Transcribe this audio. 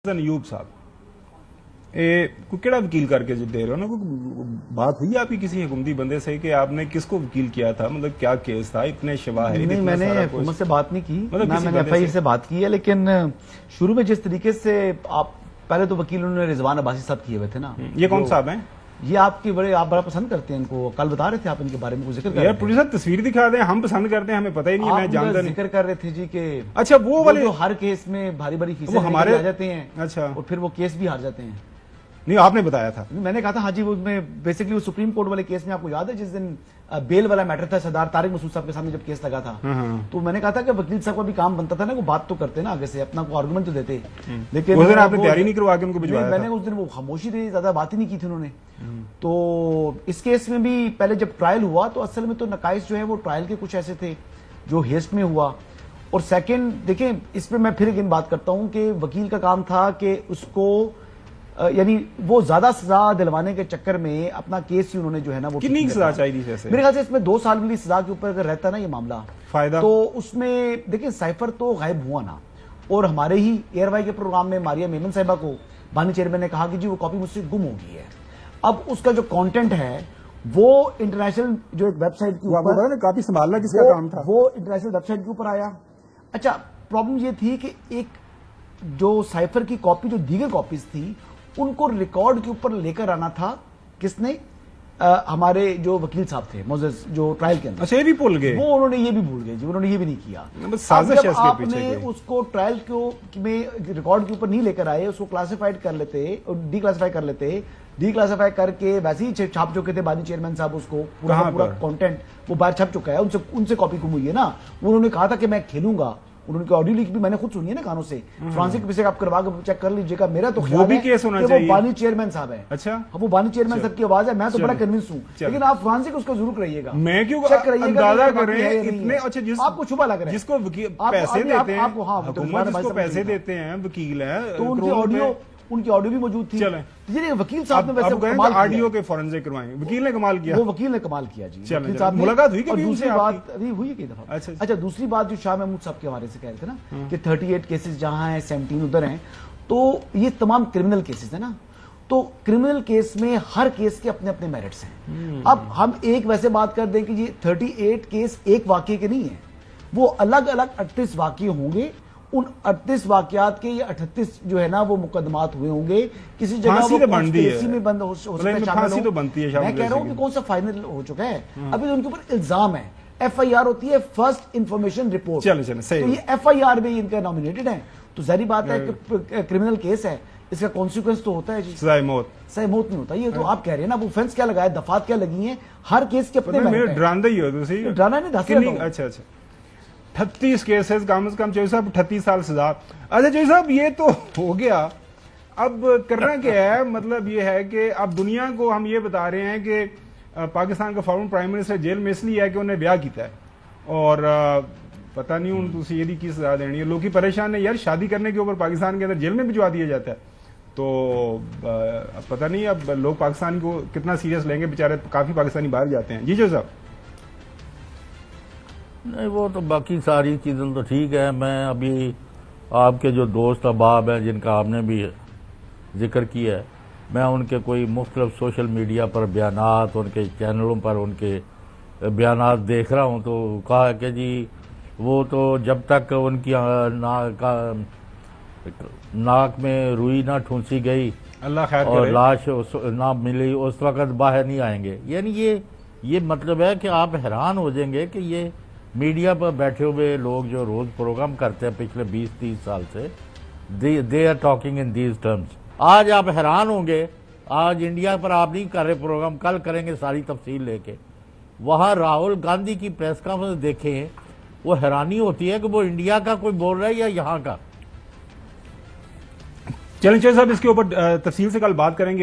अयूब साहब कोई केड़ा वकील करके जो दे रहे हो ना, कोई बात हुई आपकी किसी हुकूमती बंदे से कि आपने किसको वकील किया था, मतलब क्या केस था, इतने शवाहिद? नहीं, मैंने हुकूमत से बात नहीं की, मतलब ना मैंने एफआईआर से बात की है। लेकिन शुरू में जिस तरीके से आप पहले तो वकील उन्होंने रिजवान अब्बासी साहब किए हुए थे ना। ये कौन साहब हैं? ये आपकी आप बड़ा पसंद करते हैं इनको, कल बता रहे थे आप इनके बारे में कुछ जिक्र कर रहे थे। यार प्रोड्यूसर तस्वीर दिखा दें, हम पसंद करते हैं, हमें पता ही नहीं है, मैं जानता नहीं। जिक्र कर रहे थे जी कि अच्छा वो वाले जो हर केस में भारी भारी फीसें हमारे आ जाते हैं, अच्छा, और फिर वो केस भी हार जाते हैं। नहीं आपने बताया था, मैंने कहा था हाँ जी, वो बेसिकली वो सुप्रीम कोर्ट वाले केस में आपको याद है जिस दिन बेल वाला मैटर था, सरदार तारिक मसूद साहब के सामने जब केस लगा था, तो मैंने कहा था कि वकील साहब का भी काम बनता था ना, वो बात तो करते ना आगे से, अपना को आर्गुमेंट तो देते। लेकिन उस दिन आपने तैयारी नहीं करवा के उनको भिजवाया था? मैंने उस दिन वो खामोशी रही, ज्यादा बात ही नहीं की थी उन्होंने। तो इस केस में भी पहले जब ट्रायल हुआ तो असल में तो नकाइश जो है वो ट्रायल के कुछ ऐसे थे जो हेस्ट में हुआ। और सेकंड देखें, इस पे मैं फिर एक बात करता हूं कि वकील का काम था कि उसको यानी वो ज्यादा सजा दिलवाने के चक्कर में अपना केस ही उन्होंने जो है ना वो कितनी सजा चाहिए जैसे मेरे ख्याल से इसमें 2 साल वाली सजा के ऊपर अगर रहता ना ये मामला फायदा, तो उसमें देखिए साइफर तो गायब हुआ ना, और हमारे ही एयरवाई के प्रोग्राम में मारिया मेमन साहिबा को बानी चेयरमैन ने कहा कि जी वो कॉपी मुझसे गुम हो गई है। अब उसका जो कंटेंट है वो इंटरनेशनल जो एक वेबसाइट के ऊपर काफी संभालना किसका काम था, वो इंटरनेशनल वेबसाइट के ऊपर आया। अच्छा, प्रॉब्लम ये थी कि एक जो साइफर की कॉपी जो दीगर कॉपीज थी उनको रिकॉर्ड के ऊपर लेकर आना था किसने, हमारे जो वकील साहब थे मोजेस जो ट्रायल के अंदर। अच्छा, ये भी भूल गए वो, उन्होंने ये भी भूल गए जी, उन्होंने ये भी नहीं किया। साजिश है इसके आपने पीछे उसको ट्रायल में रिकॉर्ड के ऊपर नहीं लेकर आए, उसको क्लासिफाइड कर लेते और डीक्लासिफाई कर लेते, डीक्लासिफाई करके वैसे ही छाप चुके थे बानी चेयरमैन साहब उसको, पूरा कंटेंट वो बाहर छप चुका है, उनसे कॉपी गुम हुई है ना। उन्होंने कहा था कि मैं खेलूंगा, उन्होंने ऑडियो लीक भी मैंने खुद सुनी है ना कानों से, फ्रांसिक विषय आप करवा के चेक कर लीजिएगा। मेरा तो ख्याल है केस होना कि चाहिए। वो बानी चेयरमैन साहब है। अच्छा, वो बानी चेयरमैन साहब की आवाज है, मैं तो बड़ा कन्विंस हूँ, लेकिन आप फ्रांसिक उसको जरूर कराइएगा। मैं क्यों चेक कराइएगा, अंदाजा कर रहे हैं इतने। अच्छा, आपको शुभा लग रहा है, जिसको पैसे देते हैं, हुकूमत जिसको पैसे देते हैं वकील है, तो उनकी ऑडियो भी मौजूद थी। ये वकील साहब ने वैसे कमाल ऑडियो के फॉरेंसिक करवाए, वकील ने कमाल किया, वो वकील ने कमाल किया जी। वकील साहब मुलाकात हुई कभी दूसरी बात अभी हुई कई दफा। अच्छा, दूसरी बात जो शाह महमूद साहब के हवाले से कह रहे थे ना कि 38 केसेस जहां हैं 17 उधर हैं, तो ये तमाम क्रिमिनल केसेस है ना, तो क्रिमिनल केस में हर केस के अपने अपने मेरिट्स हैं। अब हम एक वैसे बात कर दें कि जी 38 केस एक वाकये के नहीं है, वो अलग अलग 38 वाकये होंगे, उन 38 वाकयात के ये 38 जो है ना वो मुकदमात हुए होंगे, किसी जगह वो कॉन्स्पिरेसी में बंद हो सकता है, फांसी तो बनती है। मैं कह रहा हूं कि कौन सा फाइनल हो चुका है, अभी तो उनके ऊपर इल्जाम है, एफआईआर होती है फर्स्ट इंफॉर्मेशन रिपोर्ट, तो ये एफआईआर में इनका नॉमिनेटेड है, तो जाहिर बात है कि क्रिमिनल केस है, इसका कॉन्सिक्वेंस तो होता है जी, सजा मौत नहीं होता। ये तो आप कह रहे हैं ना, वो ऑफेंस क्या लगाया, दफात क्या लगी है, हर केस के अपने डरांदा ही हो डराना नहीं। अच्छा 38 केसेस, कम से कम चौधरी साहब 38 साल सजा। अच्छा चौधरी साहब, ये तो हो गया, अब करना क्या है? मतलब ये है कि अब दुनिया को हम ये बता रहे हैं कि पाकिस्तान का फॉर्मर प्राइम मिनिस्टर जेल में इसलिए है कि उन्हें ब्याह किया है, और पता नहीं उन ये की सजा देनी है। लोग परेशान है यार, शादी करने के ऊपर पाकिस्तान के अंदर जेल में भिजवा दिया जाता है, तो पता नहीं अब लोग पाकिस्तान को कितना सीरियस लेंगे, बेचारे काफी पाकिस्तानी बाहर जाते हैं। जी जो साहब। नहीं, वो तो बाकी सारी चीज़ें तो ठीक है। मैं अभी आपके जो दोस्त अहबाब हैं जिनका आपने भी जिक्र किया है, मैं उनके कोई मुख्तलिफ सोशल मीडिया पर बयानात, उनके चैनलों पर उनके बयानात देख रहा हूँ, तो कहा कि जी वो तो जब तक उनकी नाक में रुई ना ठूंसी गई, अल्लाह खैर और लाश ना मिली, उस वक़्त बाहर नहीं आएंगे। यानी ये मतलब है कि आप हैरान हो जाएंगे कि ये मीडिया पर बैठे हुए लोग जो रोज प्रोग्राम करते हैं पिछले 20-30 साल से, they are talking in these terms. आज आप हैरान होंगे, आज इंडिया पर आप नहीं कर रहे प्रोग्राम, कल करेंगे सारी तफसील लेके। वहां राहुल गांधी की प्रेस कॉन्फ्रेंस देखें, वो हैरानी होती है कि वो इंडिया का कोई बोल रहा है या यहाँ का। चलें साहब, इसके ऊपर तफसील से कल बात करेंगे।